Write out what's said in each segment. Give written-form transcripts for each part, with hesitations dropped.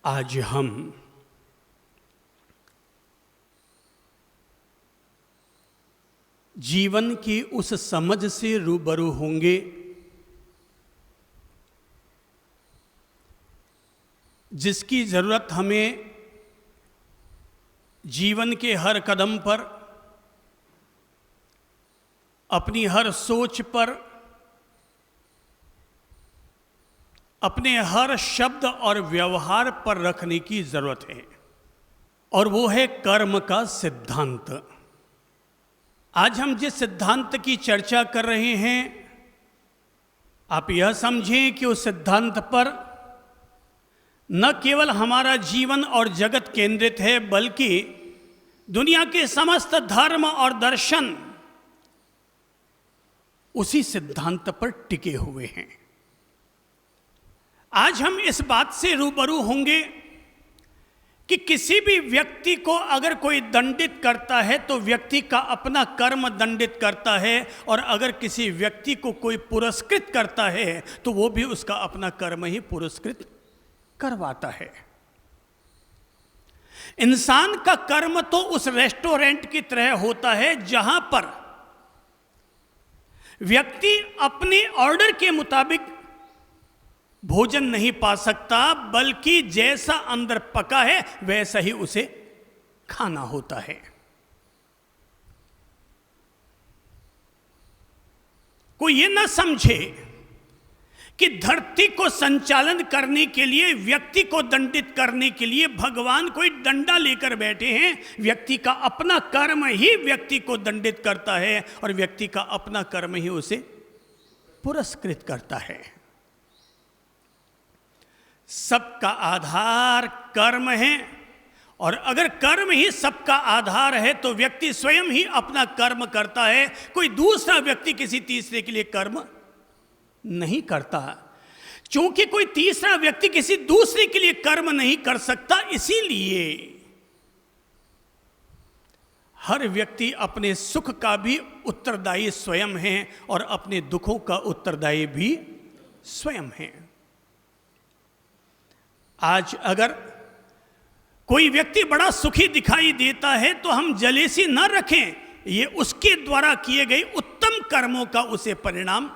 आज हम जीवन की उस समझ से रूबरू होंगे जिसकी ज़रूरत हमें जीवन के हर कदम पर, अपनी हर सोच पर, अपने हर शब्द और व्यवहार पर रखने की ज़रूरत है, और वो है कर्म का सिद्धांत। आज हम जिस सिद्धांत की चर्चा कर रहे हैं, आप यह समझें कि उस सिद्धांत पर न केवल हमारा जीवन और जगत केंद्रित है, बल्कि दुनिया के समस्त धर्म और दर्शन उसी सिद्धांत पर टिके हुए हैं। आज हम इस बात से रूबरू होंगे कि किसी भी व्यक्ति को अगर कोई दंडित करता है तो व्यक्ति का अपना कर्म दंडित करता है, और अगर किसी व्यक्ति को कोई पुरस्कृत करता है तो वो भी उसका अपना कर्म ही पुरस्कृत करवाता है। इंसान का कर्म तो उस रेस्टोरेंट की तरह होता है जहां पर व्यक्ति अपने ऑर्डर के मुताबिक भोजन नहीं पा सकता, बल्कि जैसा अंदर पका है वैसा ही उसे खाना होता है। कोई ये ना समझे कि धरती को संचालन करने के लिए, व्यक्ति को दंडित करने के लिए भगवान कोई डंडा लेकर बैठे हैं। व्यक्ति का अपना कर्म ही व्यक्ति को दंडित करता है, और व्यक्ति का अपना कर्म ही उसे पुरस्कृत करता है। सबका आधार कर्म है, और अगर कर्म ही सबका आधार है तो व्यक्ति स्वयं ही अपना कर्म करता है। कोई दूसरा व्यक्ति किसी तीसरे के लिए कर्म नहीं करता। क्योंकि कोई तीसरा व्यक्ति किसी दूसरे के लिए कर्म नहीं कर सकता, इसीलिए हर व्यक्ति अपने सुख का भी उत्तरदायी स्वयं है और अपने दुखों का उत्तरदायी भी स्वयं है। आज अगर कोई व्यक्ति बड़ा सुखी दिखाई देता है तो हम जलेसी न रखें, ये उसके द्वारा किए गए उत्तम कर्मों का उसे परिणाम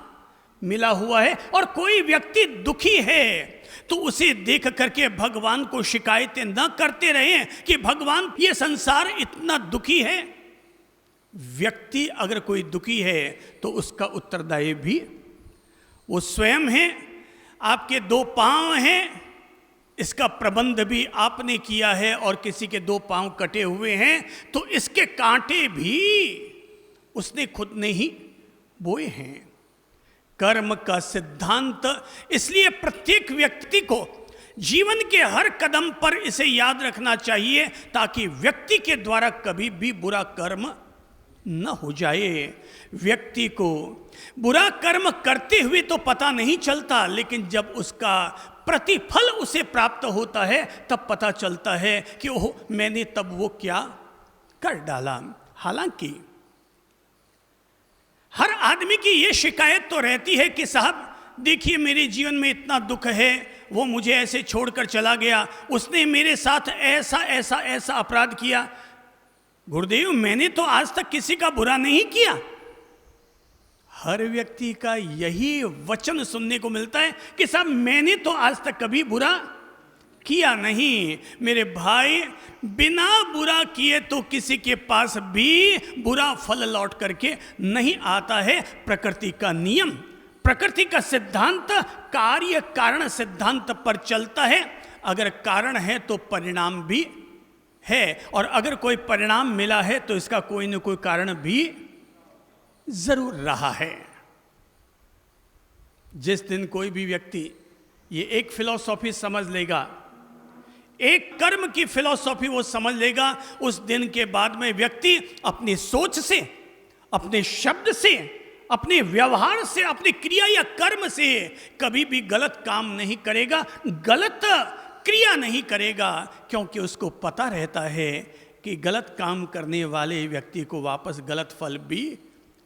मिला हुआ है। और कोई व्यक्ति दुखी है तो उसे देख करके भगवान को शिकायतें न करते रहें कि भगवान ये संसार इतना दुखी है। व्यक्ति अगर कोई दुखी है तो उसका उत्तरदायी भी वो स्वयं है। आपके दो पांव हैं, इसका प्रबंध भी आपने किया है, और किसी के दो पांव कटे हुए हैं तो इसके कांटे भी उसने खुद ने ही बोए हैं। कर्म का सिद्धांत, इसलिए प्रत्येक व्यक्ति को जीवन के हर कदम पर इसे याद रखना चाहिए, ताकि व्यक्ति के द्वारा कभी भी बुरा कर्म न हो जाए। व्यक्ति को बुरा कर्म करते हुए तो पता नहीं चलता, लेकिन जब उसका प्रतिफल उसे प्राप्त होता है तब पता चलता है कि ओह, मैंने तब वो क्या कर डाला। हालांकि हर आदमी की ये शिकायत तो रहती है कि साहब देखिए, मेरे जीवन में इतना दुख है, वो मुझे ऐसे छोड़कर चला गया, उसने मेरे साथ ऐसा ऐसा ऐसा अपराध किया। गुरुदेव, मैंने तो आज तक किसी का बुरा नहीं किया। हर व्यक्ति का यही वचन सुनने को मिलता है कि साहब मैंने तो आज तक कभी बुरा किया नहीं। मेरे भाई, बिना बुरा किए तो किसी के पास भी बुरा फल लौट करके नहीं आता है। प्रकृति का नियम, प्रकृति का सिद्धांत कार्य कारण सिद्धांत पर चलता है। अगर कारण है तो परिणाम भी है, और अगर कोई परिणाम मिला है तो इसका कोई न कोई कारण भी जरूर रहा है। जिस दिन कोई भी व्यक्ति ये एक फिलॉसफी समझ लेगा, एक कर्म की फिलॉसफी वो समझ लेगा, उस दिन के बाद में व्यक्ति अपनी सोच से, अपने शब्द से, अपने व्यवहार से, अपनी क्रिया या कर्म से कभी भी गलत काम नहीं करेगा, गलत क्रिया नहीं करेगा, क्योंकि उसको पता रहता है कि गलत काम करने वाले व्यक्ति को वापस गलत फल भी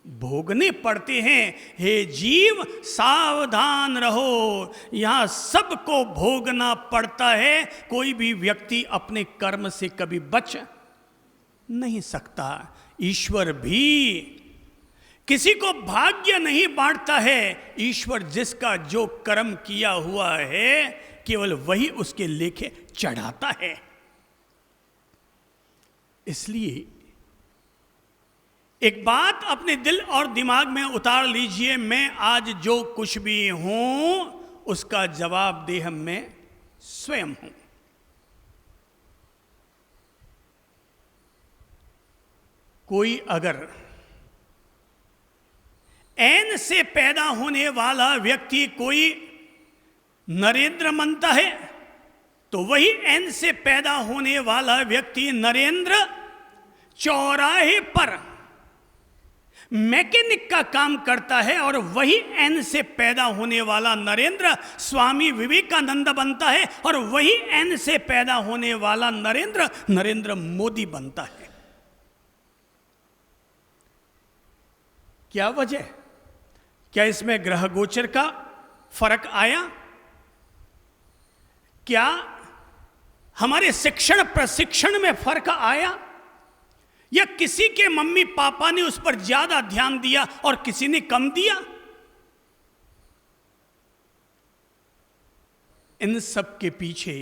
भोगने पड़ते हैं। हे जीव सावधान रहो, यहां सबको भोगना पड़ता है। कोई भी व्यक्ति अपने कर्म से कभी बच नहीं सकता। ईश्वर भी किसी को भाग्य नहीं बांटता है। ईश्वर जिसका जो कर्म किया हुआ है केवल वही उसके लेखे चढ़ाता है। इसलिए एक बात अपने दिल और दिमाग में उतार लीजिए, मैं आज जो कुछ भी हूं उसका जवाबदेह मैं स्वयं हूं। कोई अगर ऐन से पैदा होने वाला व्यक्ति कोई नरेंद्र मनता है तो वही ऐन से पैदा होने वाला व्यक्ति नरेंद्र चौराहे पर मैकेनिक का काम करता है और वही एन से पैदा होने वाला नरेंद्र स्वामी विवेकानंद बनता है और वही एन से पैदा होने वाला नरेंद्र नरेंद्र मोदी बनता है। क्या वजह? क्या इसमें ग्रह गोचर का फर्क आया? क्या हमारे शिक्षण प्रशिक्षण में फर्क आया? या किसी के मम्मी पापा ने उस पर ज्यादा ध्यान दिया और किसी ने कम दिया? इन सब के पीछे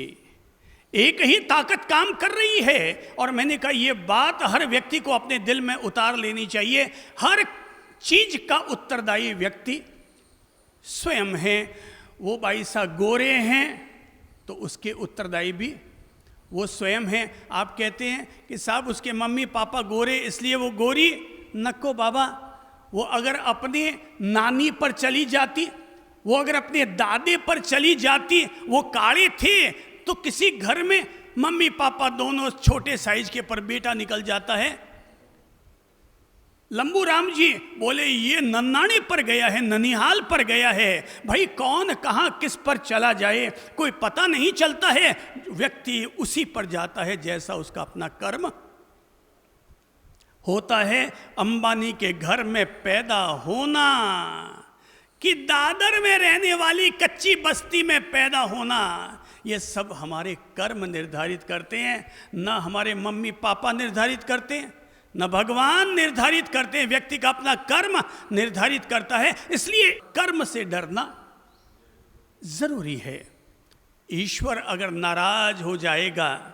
एक ही ताकत काम कर रही है। और मैंने कहा यह बात हर व्यक्ति को अपने दिल में उतार लेनी चाहिए। हर चीज का उत्तरदायी व्यक्ति स्वयं है। वो भाई साहब गोरे हैं तो उसके उत्तरदायी भी वो स्वयं है। आप कहते हैं कि साहब उसके मम्मी पापा गोरे इसलिए वो गोरी। नको बाबा, वो अगर अपने नानी पर चली जाती, वो अगर अपने दादे पर चली जाती, वो काले थे तो किसी घर में मम्मी पापा दोनों छोटे साइज के पर बेटा निकल जाता है। लंबू राम जी बोले ये नन्नाने पर गया है, ननिहाल पर गया है। भाई कौन कहाँ किस पर चला जाए कोई पता नहीं चलता है। व्यक्ति उसी पर जाता है जैसा उसका अपना कर्म होता है। अंबानी के घर में पैदा होना कि दादर में रहने वाली कच्ची बस्ती में पैदा होना, ये सब हमारे कर्म निर्धारित करते हैं। ना हमारे मम्मी पापा निर्धारित करते हैं, न भगवान निर्धारित करते हैं। व्यक्ति का अपना कर्म निर्धारित करता है। इसलिए कर्म से डरना जरूरी है। ईश्वर अगर नाराज हो जाएगा,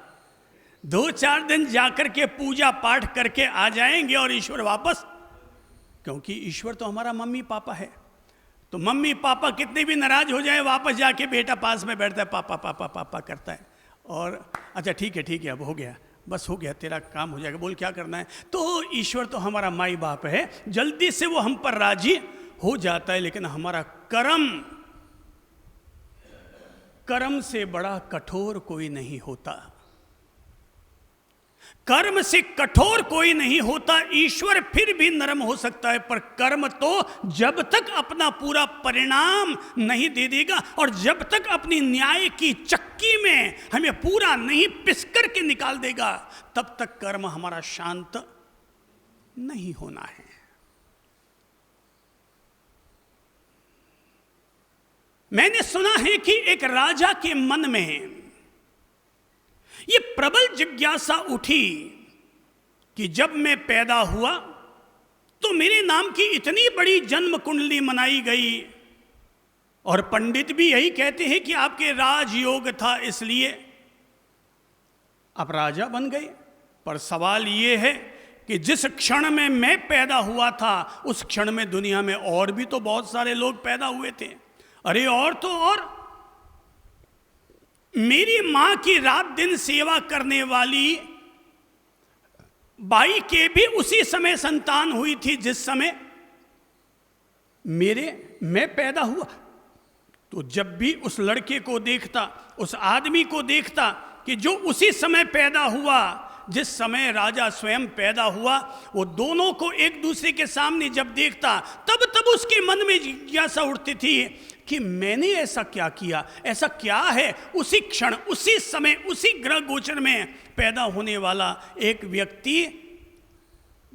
2-4 दिन जाकर के पूजा पाठ करके आ जाएंगे और ईश्वर वापस, क्योंकि ईश्वर तो हमारा मम्मी पापा है। तो मम्मी पापा कितने भी नाराज हो जाए, वापस जाके बेटा पास में बैठता है, पापा पापा पापा करता है और अच्छा ठीक है अब हो गया, बस हो गया, तेरा काम हो जाएगा, बोल क्या करना है। तो ईश्वर तो हमारा माई बाप है, जल्दी से वो हम पर राजी हो जाता है। लेकिन हमारा कर्म से बड़ा कठोर कोई नहीं होता। कर्म से कठोर कोई नहीं होता। ईश्वर फिर भी नरम हो सकता है, पर कर्म तो जब तक अपना पूरा परिणाम नहीं दे देगा और जब तक अपनी न्याय की चक्की में हमें पूरा नहीं पिस करके निकाल देगा, तब तक कर्म हमारा शांत नहीं होना है। मैंने सुना है कि एक राजा के मन में ये प्रबल जिज्ञासा उठी कि जब मैं पैदा हुआ तो मेरे नाम की इतनी बड़ी जन्म कुंडली बनाई गई और पंडित भी यही कहते हैं कि आपके राजयोग था, इसलिए आप राजा बन गए। पर सवाल ये है कि जिस क्षण में मैं पैदा हुआ था उस क्षण में दुनिया में और भी तो बहुत सारे लोग पैदा हुए थे। अरे और तो और, मेरी मां की रात दिन सेवा करने वाली बाई के भी उसी समय संतान हुई थी जिस समय मैं पैदा हुआ। तो जब भी उस लड़के को देखता, उस आदमी को देखता कि जो उसी समय पैदा हुआ जिस समय राजा स्वयं पैदा हुआ, वो दोनों को एक दूसरे के सामने जब देखता तब उसके मन में जिज्ञासा उठती थी कि मैंने ऐसा क्या किया, ऐसा क्या है। उसी क्षण, उसी समय, उसी ग्रह गोचर में पैदा होने वाला एक व्यक्ति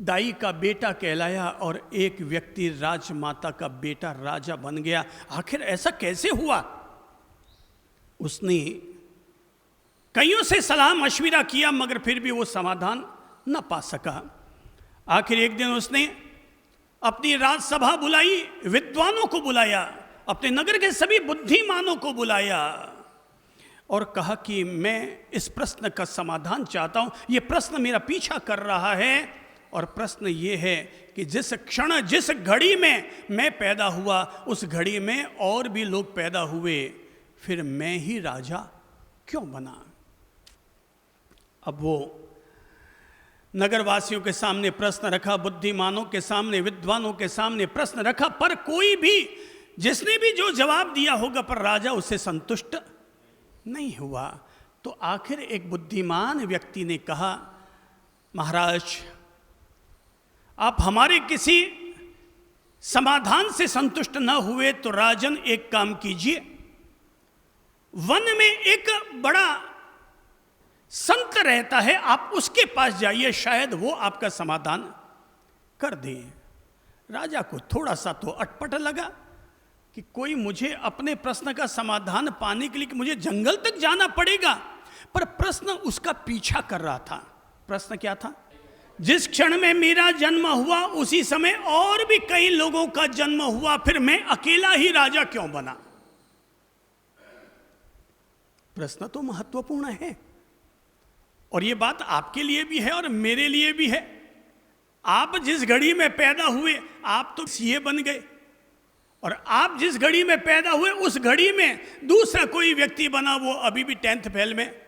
दाई का बेटा कहलाया और एक व्यक्ति राजमाता का बेटा राजा बन गया। आखिर ऐसा कैसे हुआ? उसने कईयों से सलाह मशविरा किया मगर फिर भी वो समाधान न पा सका। आखिर एक दिन उसने अपनी राजसभा बुलाई, विद्वानों को बुलाया, अपने नगर के सभी बुद्धिमानों को बुलाया और कहा कि मैं इस प्रश्न का समाधान चाहता हूं। यह प्रश्न मेरा पीछा कर रहा है और प्रश्न ये है कि जिस क्षण जिस घड़ी में मैं पैदा हुआ उस घड़ी में और भी लोग पैदा हुए, फिर मैं ही राजा क्यों बना? अब वो नगरवासियों के सामने प्रश्न रखा, बुद्धिमानों के सामने, विद्वानों के सामने प्रश्न रखा, पर कोई भी जिसने भी जो जवाब दिया होगा पर राजा उससे संतुष्ट नहीं हुआ। तो आखिर एक बुद्धिमान व्यक्ति ने कहा, महाराज आप हमारे किसी समाधान से संतुष्ट न हुए तो राजन एक काम कीजिए, वन में एक बड़ा संत रहता है, आप उसके पास जाइए, शायद वो आपका समाधान कर दे। राजा को थोड़ा सा तो अटपट लगा कि कोई मुझे अपने प्रश्न का समाधान पाने के लिए कि मुझे जंगल तक जाना पड़ेगा, पर प्रश्न उसका पीछा कर रहा था। प्रश्न क्या था? जिस क्षण में मेरा जन्म हुआ उसी समय और भी कई लोगों का जन्म हुआ, फिर मैं अकेला ही राजा क्यों बना? प्रश्न तो महत्वपूर्ण है और ये बात आपके लिए भी है और मेरे लिए भी है। आप जिस घड़ी में पैदा हुए आप तो सीए बन गए, और आप जिस घड़ी में पैदा हुए उस घड़ी में दूसरा कोई व्यक्ति बना, वो अभी भी 10th फेल में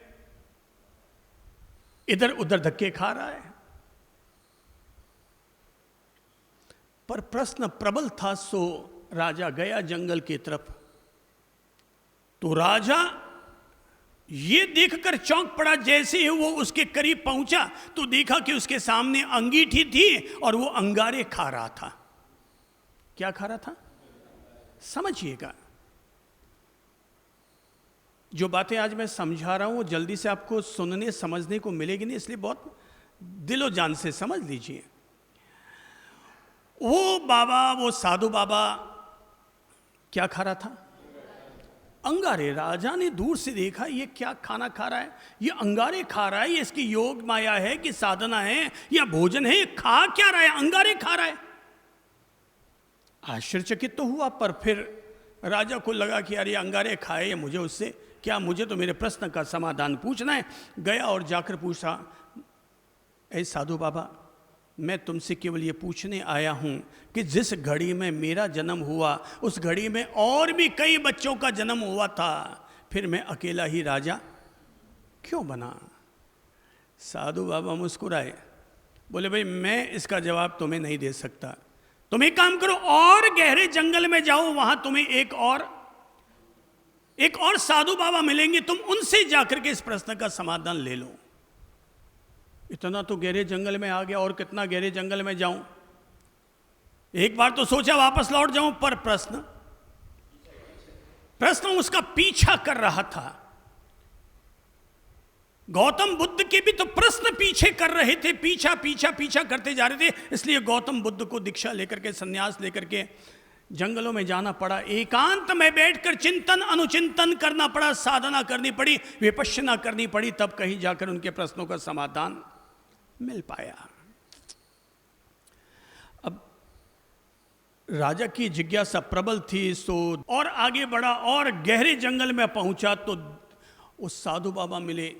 इधर उधर धक्के खा रहा है। पर प्रश्न प्रबल था, सो राजा गया जंगल की तरफ। तो राजा ये देखकर चौंक पड़ा, जैसे ही वो उसके करीब पहुंचा तो देखा कि उसके सामने अंगीठी थी और वो अंगारे खा रहा था। क्या खा रहा था? समझिएगा, जो बातें आज मैं समझा रहा हूं वो जल्दी से आपको सुनने समझने को मिलेगी नहीं, इसलिए बहुत दिलो जान से समझ लीजिए। वो बाबा, वो साधु बाबा क्या खा रहा था? अंगारे। राजा ने दूर से देखा, ये क्या खाना खा रहा है? ये अंगारे खा रहा है, ये इसकी योग माया है कि साधना है या भोजन है? खा क्या रहा है? अंगारे खा रहा है। आश्चर्यचकित तो हुआ, पर फिर राजा को लगा कि यार ये अंगारे खाए या मुझे उससे क्या, मुझे तो मेरे प्रश्न का समाधान पूछना है। गया और जाकर पूछा, ऐ साधु बाबा, मैं तुमसे केवल ये पूछने आया हूं कि जिस घड़ी में मेरा जन्म हुआ उस घड़ी में और भी कई बच्चों का जन्म हुआ था, फिर मैं अकेला ही राजा क्यों बना? साधु बाबा मुस्कुराए, बोले भाई मैं इसका जवाब तुम्हें नहीं दे सकता। तुम एक काम करो, और गहरे जंगल में जाओ, वहां तुम्हें एक और साधु बाबा मिलेंगे, तुम उनसे जाकर के इस प्रश्न का समाधान ले लो। इतना तो गहरे जंगल में आ गया, और कितना गहरे जंगल में जाऊं? एक बार तो सोचा वापस लौट जाऊं, पर प्रश्न उसका पीछा कर रहा था। गौतम बुद्ध के भी तो प्रश्न पीछे कर रहे थे, पीछा करते जा रहे थे। इसलिए गौतम बुद्ध को दीक्षा लेकर के, संन्यास लेकर के जंगलों में जाना पड़ा, एकांत में बैठकर चिंतन अनुचिंतन करना पड़ा, साधना करनी पड़ी, विपश्यना करनी पड़ी, तब कहीं जाकर उनके प्रश्नों का समाधान मिल पाया। अब राजा की जिज्ञासा प्रबल थी, सो और आगे बढ़ा और गहरे जंगल में पहुंचा तो उस साधु बाबा मिले।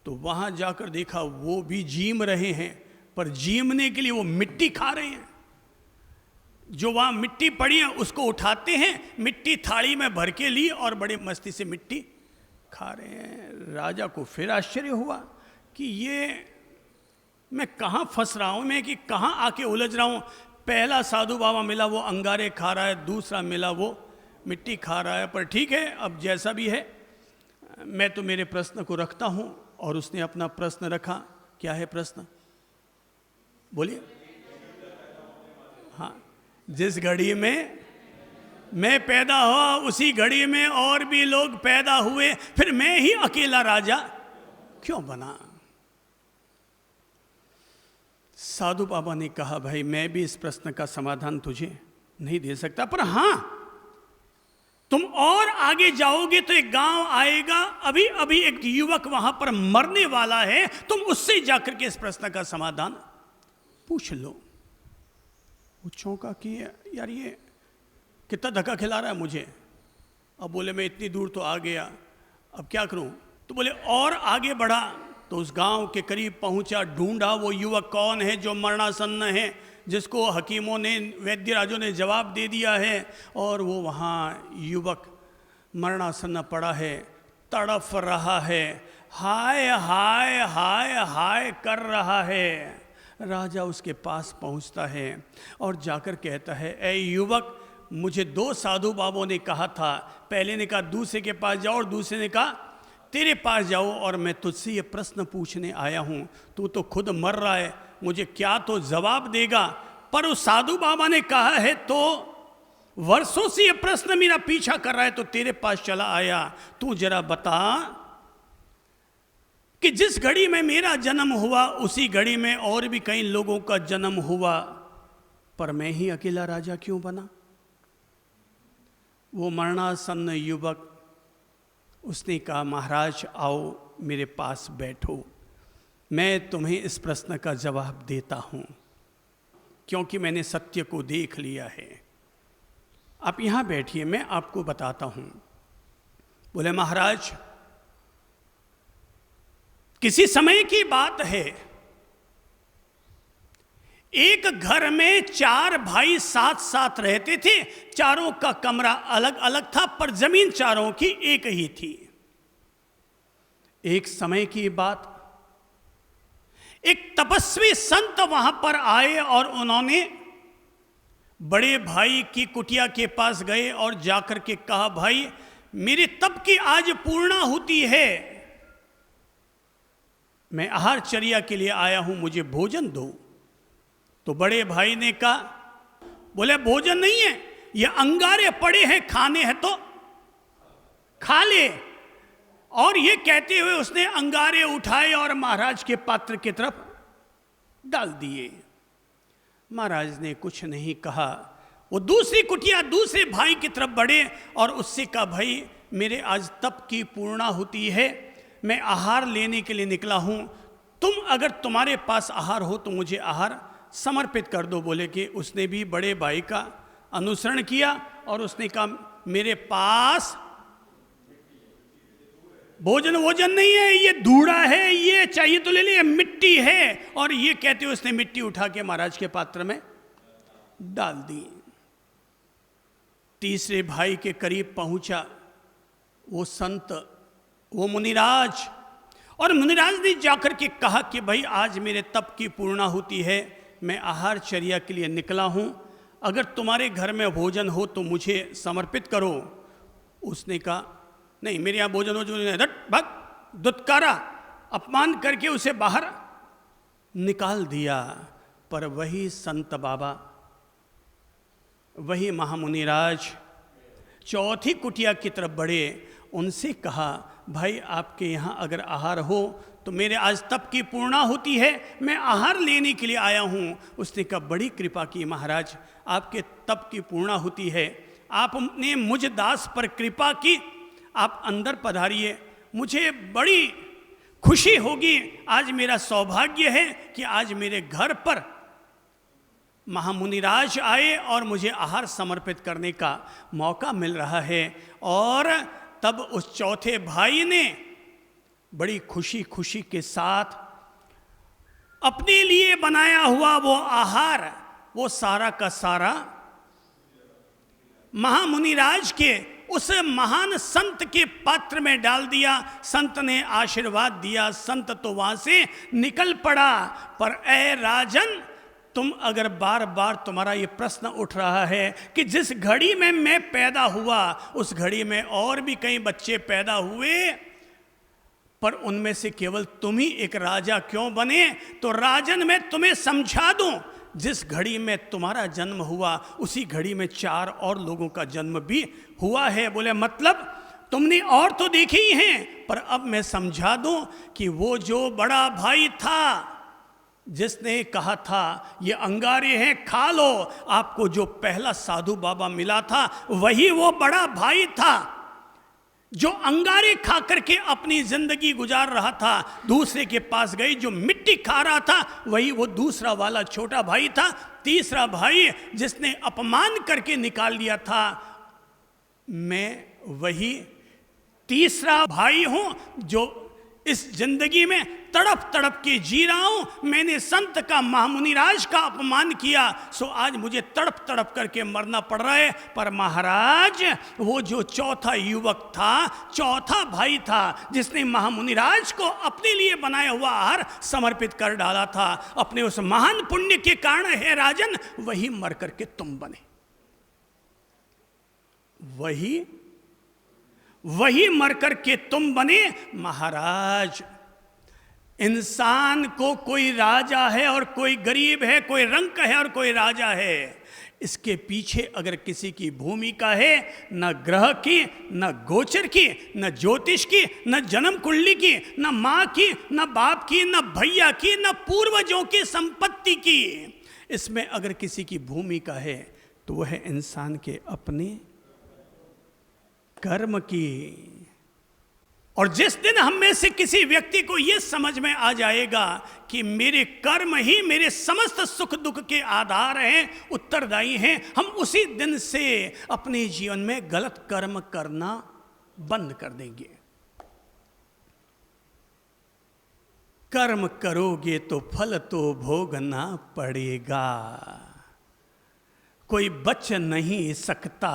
तो वहां जाकर देखा वो भी जीम रहे हैं, पर जीमने के लिए वो मिट्टी खा रहे हैं। जो वहां मिट्टी पड़ी है उसको उठाते हैं, मिट्टी थाली में भर के ली और बड़े मस्ती से मिट्टी खा रहे हैं। राजा को फिर आश्चर्य हुआ कि ये मैं कहाँ फंस रहा हूँ, मैं कि कहाँ आके उलझ रहा हूँ। पहला साधु बाबा मिला, वो अंगारे खा रहा है, दूसरा मिला वो मिट्टी खा रहा है। पर ठीक है, अब जैसा भी है, मैं तो मेरे प्रश्न को रखता हूँ। और उसने अपना प्रश्न रखा। क्या है प्रश्न? बोलिए। हाँ, जिस घड़ी में मैं पैदा हुआ उसी घड़ी में और भी लोग पैदा हुए, फिर मैं ही अकेला राजा क्यों बना? साधु बाबा ने कहा, भाई मैं भी इस प्रश्न का समाधान तुझे नहीं दे सकता, पर हां तुम और आगे जाओगे तो एक गांव आएगा, अभी अभी एक युवक वहां पर मरने वाला है, तुम उससे जाकर के इस प्रश्न का समाधान पूछ लो। वो चौंका कि यार ये कितना धक्का खिला रहा है मुझे। अब बोले मैं इतनी दूर तो आ गया, अब क्या करूं। तो बोले और आगे बढ़ा तो उस गांव के करीब पहुंचा, ढूंढा वो युवक कौन है जो मरणासन्न है, जिसको हकीमों ने, वैद्यराजों ने जवाब दे दिया है, और वो वहाँ युवक मरणासन्न पड़ा है, तड़फ रहा है, हाय हाय हाय हाय कर रहा है। राजा उसके पास पहुँचता है और जाकर कहता है, ऐ युवक, मुझे 2 साधु बाबों ने कहा था, पहले ने कहा दूसरे के पास जाओ और दूसरे ने कहा तेरे पास जाओ, और मैं तुझसे ये प्रश्न पूछने आया हूँ, तू तो खुद मर रहा है, मुझे क्या तो जवाब देगा। पर उस साधु बाबा ने कहा है तो वर्षों से ये प्रश्न मेरा पीछा कर रहा है, तो तेरे पास चला आया, तू जरा बता कि जिस घड़ी में मेरा जन्म हुआ उसी घड़ी में और भी कई लोगों का जन्म हुआ, पर मैं ही अकेला राजा क्यों बना। वो मरणासन्न युवक, उसने कहा, महाराज आओ मेरे पास बैठो, मैं तुम्हें इस प्रश्न का जवाब देता हूं, क्योंकि मैंने सत्य को देख लिया है। आप यहां बैठिए, मैं आपको बताता हूं। बोले महाराज, किसी समय की बात है, एक घर में 4 भाई साथ साथ रहते थे, चारों का कमरा अलग अलग था, पर जमीन चारों की एक ही थी। एक समय की बात, एक तपस्वी संत वहां पर आए और उन्होंने बड़े भाई की कुटिया के पास गए और जाकर के कहा, भाई मेरे तप की आज पूर्णाहुति है, मैं आहारचर्या के लिए आया हूं, मुझे भोजन दो। तो बड़े भाई ने कहा, बोले भोजन नहीं है, ये अंगारे पड़े हैं, खाने हैं तो खा ले। और ये कहते हुए उसने अंगारे उठाए और महाराज के पात्र की तरफ डाल दिए। महाराज ने कुछ नहीं कहा। वो दूसरी कुटिया दूसरे भाई की तरफ बढ़े और उससे कहा, भाई मेरे आज तप की पूर्णाहुति है, मैं आहार लेने के लिए निकला हूं, तुम अगर तुम्हारे पास आहार हो तो मुझे आहार समर्पित कर दो। बोले कि उसने भी बड़े भाई का अनुसरण किया और उसने कहा, मेरे पास भोजन वोजन नहीं है, ये धूड़ा है, ये चाहिए तो ले ले, मिट्टी है। और ये कहते हुए उसने मिट्टी उठा के महाराज के पात्र में डाल दी। तीसरे भाई के करीब पहुंचा वो संत, वो मुनिराज, और मुनिराज ने जाकर के कहा कि भाई आज मेरे तप की पूर्णाहुति है, मैं आहारचर्या के लिए निकला हूं, अगर तुम्हारे घर में भोजन हो तो मुझे समर्पित करो। उसने कहा, नहीं मेरे यहाँ भोजन हो जो नहीं, भग, दुत्कारा, अपमान करके उसे बाहर निकाल दिया। पर वही संत बाबा, वही महामुनिराज चौथी कुटिया की तरफ बढ़े, उनसे कहा, भाई आपके यहाँ अगर आहार हो तो मेरे आज तप की पूर्णाहुति है, मैं आहार लेने के लिए आया हूँ। उसने कहा, बड़ी कृपा की महाराज, आपके तप की पूर्णाहुति है, आपने मुझ दास पर कृपा की, आप अंदर पधारिए, मुझे बड़ी खुशी होगी, आज मेरा सौभाग्य है कि आज मेरे घर पर महामुनिराज आए और मुझे आहार समर्पित करने का मौका मिल रहा है। और तब उस चौथे भाई ने बड़ी खुशी खुशी के साथ अपने लिए बनाया हुआ वो आहार, वो सारा का सारा महामुनिराज के उस महान संत के पात्र में डाल दिया। संत ने आशीर्वाद दिया, संत तो वहां से निकल पड़ा। पर ऐ राजन, तुम अगर बार बार तुम्हारा ये प्रश्न उठ रहा है कि जिस घड़ी में मैं पैदा हुआ उस घड़ी में और भी कई बच्चे पैदा हुए, पर उनमें से केवल तुम ही एक राजा क्यों बने, तो राजन मैं तुम्हें समझा दूं, जिस घड़ी में तुम्हारा जन्म हुआ उसी घड़ी में 4 और लोगों का जन्म भी हुआ है। बोले मतलब तुमने और तो देखे ही हैं, पर अब मैं समझा दूं कि वो जो बड़ा भाई था जिसने कहा था ये अंगारे हैं खा लो, आपको जो पहला साधु बाबा मिला था वही वो बड़ा भाई था जो अंगारे खा करके अपनी जिंदगी गुजार रहा था। दूसरे के पास गई जो मिट्टी खा रहा था वही वो दूसरा वाला छोटा भाई था। तीसरा भाई जिसने अपमान करके निकाल दिया था, मैं वही तीसरा भाई हूं जो इस जिंदगी में तड़प तड़प के जी रहा हूं। मैंने संत का, महामुनिराज का अपमान किया, सो आज मुझे तड़प तड़प करके मरना पड़ रहा है। पर महाराज, वो जो चौथा युवक था, चौथा भाई था, जिसने महामुनिराज को अपने लिए बनाया हुआ आहार समर्पित कर डाला था, अपने उस महान पुण्य के कारण है राजन, वही मर करके तुम बने। वही मर करके तुम बने। महाराज, इंसान को कोई राजा है और कोई गरीब है, कोई रंक है और कोई राजा है। इसके पीछे अगर किसी की भूमिका है, न ग्रह की, न गोचर की, न ज्योतिष की, न जन्म कुंडली की, न माँ की, न बाप की, न भैया की, न पूर्वजों की संपत्ति की, इसमें अगर किसी की भूमिका है तो वह है इंसान के अपने कर्म की। और जिस दिन हम में से किसी व्यक्ति को यह समझ में आ जाएगा कि मेरे कर्म ही मेरे समस्त सुख दुख के आधार हैं, उत्तरदायी हैं, हम उसी दिन से अपने जीवन में गलत कर्म करना बंद कर देंगे। कर्म करोगे तो फल तो भोगना पड़ेगा, कोई बच नहीं सकता।